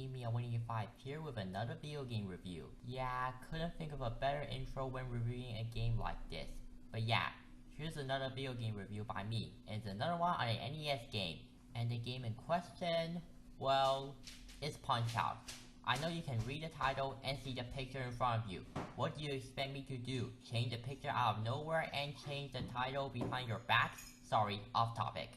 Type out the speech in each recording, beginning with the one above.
RA185 here with another video game review. Yeah, couldn't think of a better intro when reviewing a game like this. But yeah, here's another video game review by me, and it's another one on an NES game. And the game in question, well, it's Punch-Out! I know you can read the title and see the picture in front of you. What do you expect me to do? Change the picture out of nowhere and change the title behind your back? Sorry, off topic.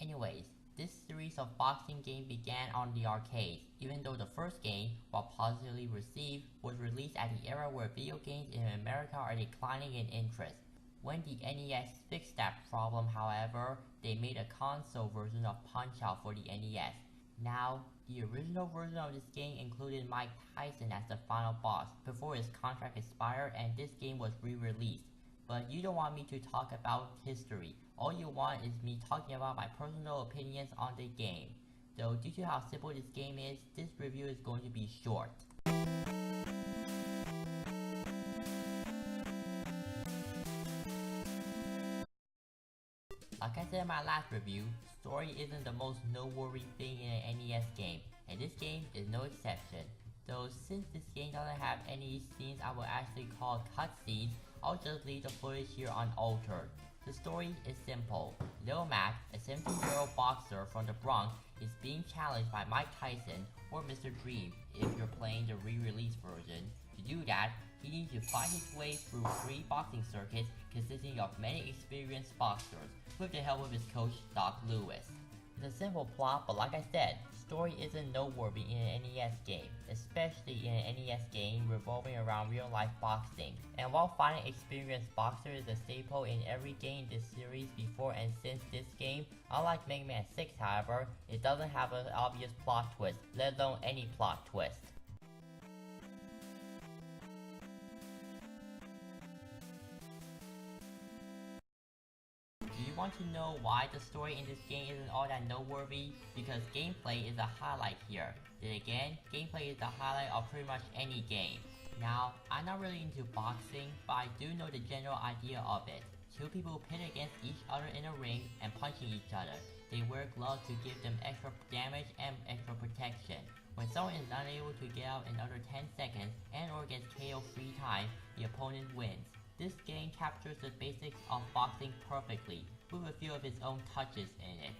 Anyways, this series of boxing games began on the arcade, even though the first game, while positively received, was released at the era where video games in America are declining in interest. When the NES fixed that problem, however, they made a console version of Punch-Out for the NES. Now, the original version of this game included Mike Tyson as the final boss before his contract expired and this game was re-released. But you don't want me to talk about history. All you want is me talking about my personal opinions on the game. Though due to how simple this game is, this review is going to be short. Like I said in my last review, story isn't the most noteworthy thing in an NES game, and this game is no exception. Though since this game doesn't have any scenes I would actually call cutscenes, I'll just leave the footage here unaltered. The story is simple. Lil Mac, a 17-year-old boxer from the Bronx, is being challenged by Mike Tyson, or Mr. Dream if you're playing the re-release version. To do that, he needs to fight his way through 3 boxing circuits consisting of many experienced boxers, with the help of his coach, Doc Lewis. It's a simple plot, but like I said, story isn't noteworthy in an NES game, especially in an NES game revolving around real-life boxing. And while finding experienced boxers is a staple in every game in this series before and since this game, unlike Mega Man 6 however, it doesn't have an obvious plot twist, let alone any plot twist. Do you want to know why the story in this game isn't all that noteworthy? Because gameplay is a highlight here. Then again, gameplay is the highlight of pretty much any game. Now, I'm not really into boxing, but I do know the general idea of it. 2 people pit against each other in a ring and punching each other. They wear gloves to give them extra damage and extra protection. When someone is unable to get out in under 10 seconds and or gets KO 3 times, the opponent wins. This game captures the basics of boxing perfectly, with a few of its own touches in it.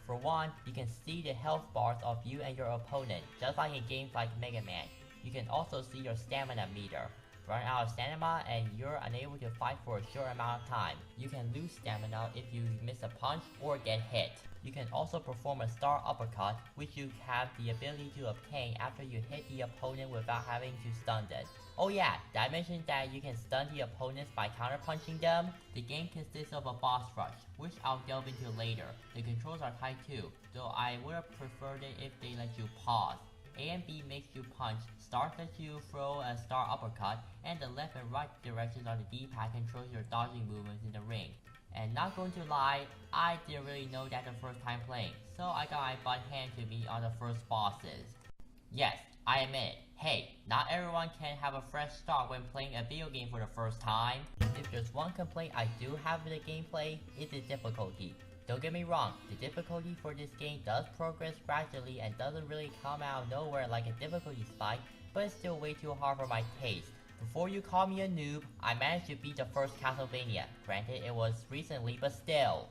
For one, you can see the health bars of you and your opponent, just like in games like Mega Man. You can also see your stamina meter. Run out of stamina and you're unable to fight for a short amount of time. You can lose stamina if you miss a punch or get hit. You can also perform a star uppercut, which you have the ability to obtain after you hit the opponent without having to stun them. Oh yeah, did I mention that you can stun the opponents by counter-punching them? The game consists of a boss rush, which I'll delve into later. The controls are tight too, though I would've preferred it if they let you pause. A and B makes you punch, start lets you throw a star uppercut, and the left and right directions on the D-pad controls your dodging movements in the ring. And not going to lie, I didn't really know that the first time playing, so I got my butt handed to me on the first bosses. Yes, I admit it. Hey, not everyone can have a fresh start when playing a video game for the first time. If there's one complaint I do have with the gameplay, it's the difficulty. Don't get me wrong, the difficulty for this game does progress gradually and doesn't really come out of nowhere like a difficulty spike, but it's still way too hard for my taste. Before you call me a noob, I managed to beat the first Castlevania. Granted, it was recently, but still.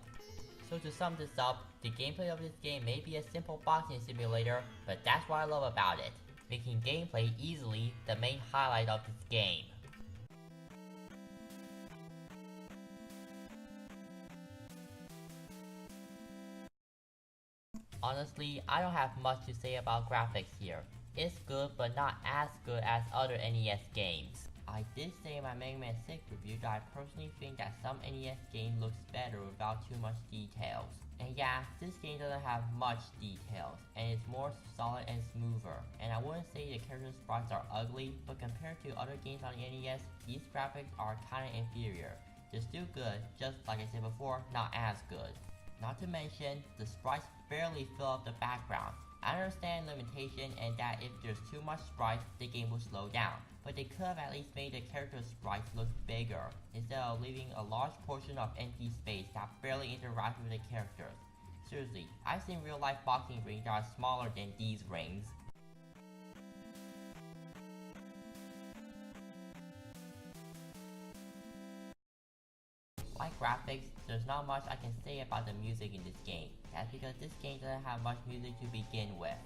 So to sum this up, the gameplay of this game may be a simple boxing simulator, but that's what I love about it, making gameplay easily the main highlight of this game. Honestly, I don't have much to say about graphics here. It's good, but not as good as other NES games. I did say in my Mega Man 6 review that I personally think that some NES game looks better without too much details. And yeah, this game doesn't have much details, and it's more solid and smoother. And I wouldn't say the character sprites are ugly, but compared to other games on the NES, these graphics are kinda inferior. They're still good, just like I said before, not as good. Not to mention, the sprites barely fill up the background. I understand limitation and that if there's too much sprites, the game will slow down, but they could have at least made the character sprites look bigger, instead of leaving a large portion of empty space that barely interacts with the characters. Seriously, I've seen real life boxing rings that are smaller than these rings. Like graphics, there's not much I can say about the music in this game. That's because this game doesn't have much music to begin with.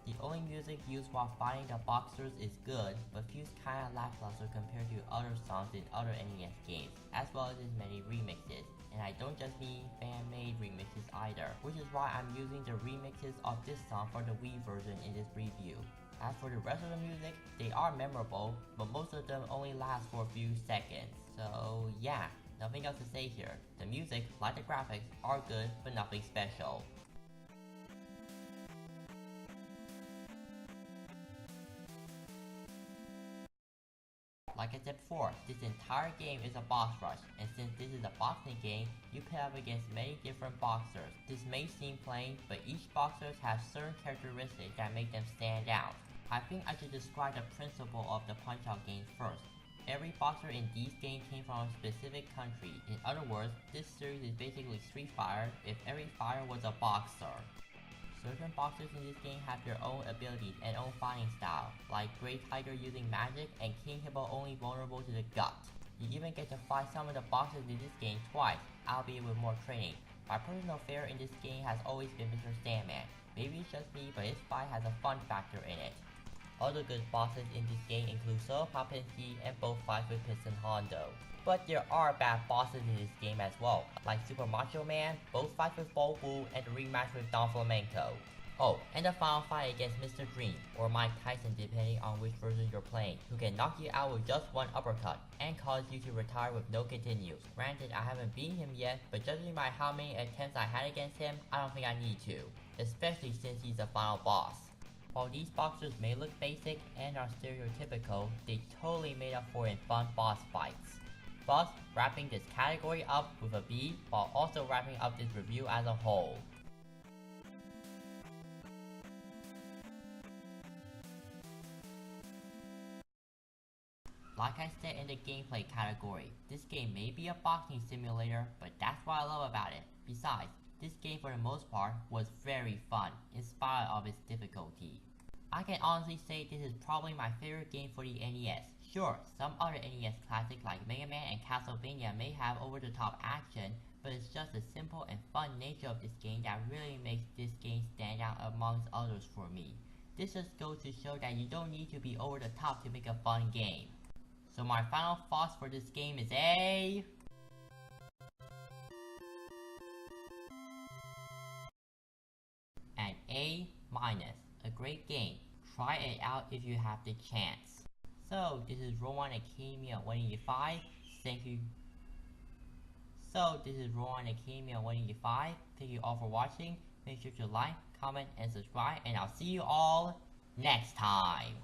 The only music used while fighting the boxers is good, but feels kinda lackluster compared to other songs in other NES games, as well as its many remixes. And I don't just mean fan-made remixes either, which is why I'm using the remixes of this song for the Wii version in this review. As for the rest of the music, they are memorable, but most of them only last for a few seconds. So yeah, nothing else to say here. The music, like the graphics, are good, but nothing special. Like I said before, this entire game is a box rush, and since this is a boxing game, you pit up against many different boxers. This may seem plain, but each boxer has certain characteristics that make them stand out. I think I should describe the principle of the Punch-Out games first. Every boxer in these games came from a specific country. In other words, this series is basically Street Fighter if every fighter was a boxer. Certain boxers in this game have their own abilities and own fighting style, like Great Tiger using magic and King Hippo only vulnerable to the gut. You even get to fight some of the boxers in this game twice, albeit with more training. My personal favorite in this game has always been Mr. Sandman. Maybe it's just me, but his fight has a fun factor in it. Other good bosses in this game include Solo Popinski and both fights with Piston Hondo. But there are bad bosses in this game as well, like Super Macho Man, both fights with Bo Wu, and the rematch with Don Flamenco. Oh, and the final fight against Mr. Dream, or Mike Tyson depending on which version you're playing, who can knock you out with just one uppercut, and cause you to retire with no continues. Granted, I haven't beaten him yet, but judging by how many attempts I had against him, I don't think I need to, especially since he's the final boss. While these boxers may look basic and are stereotypical, they totally made up for in fun boss fights. Thus, wrapping this category up with a B, while also wrapping up this review as a whole. Like I said in the gameplay category, this game may be a boxing simulator, but that's what I love about it. Besides, this game for the most part was very fun, in spite of its difficulty. I can honestly say this is probably my favorite game for the NES. Sure, some other NES classics like Mega Man and Castlevania may have over-the-top action, but it's just the simple and fun nature of this game that really makes this game stand out amongst others for me. This just goes to show that you don't need to be over the top to make a fun game. So my final thoughts for this game is an A-. A great game. Try it out if you have the chance. So this is RA185. Thank you. Thank you all for watching. Make sure to like, comment, and subscribe, and I'll see you all next time.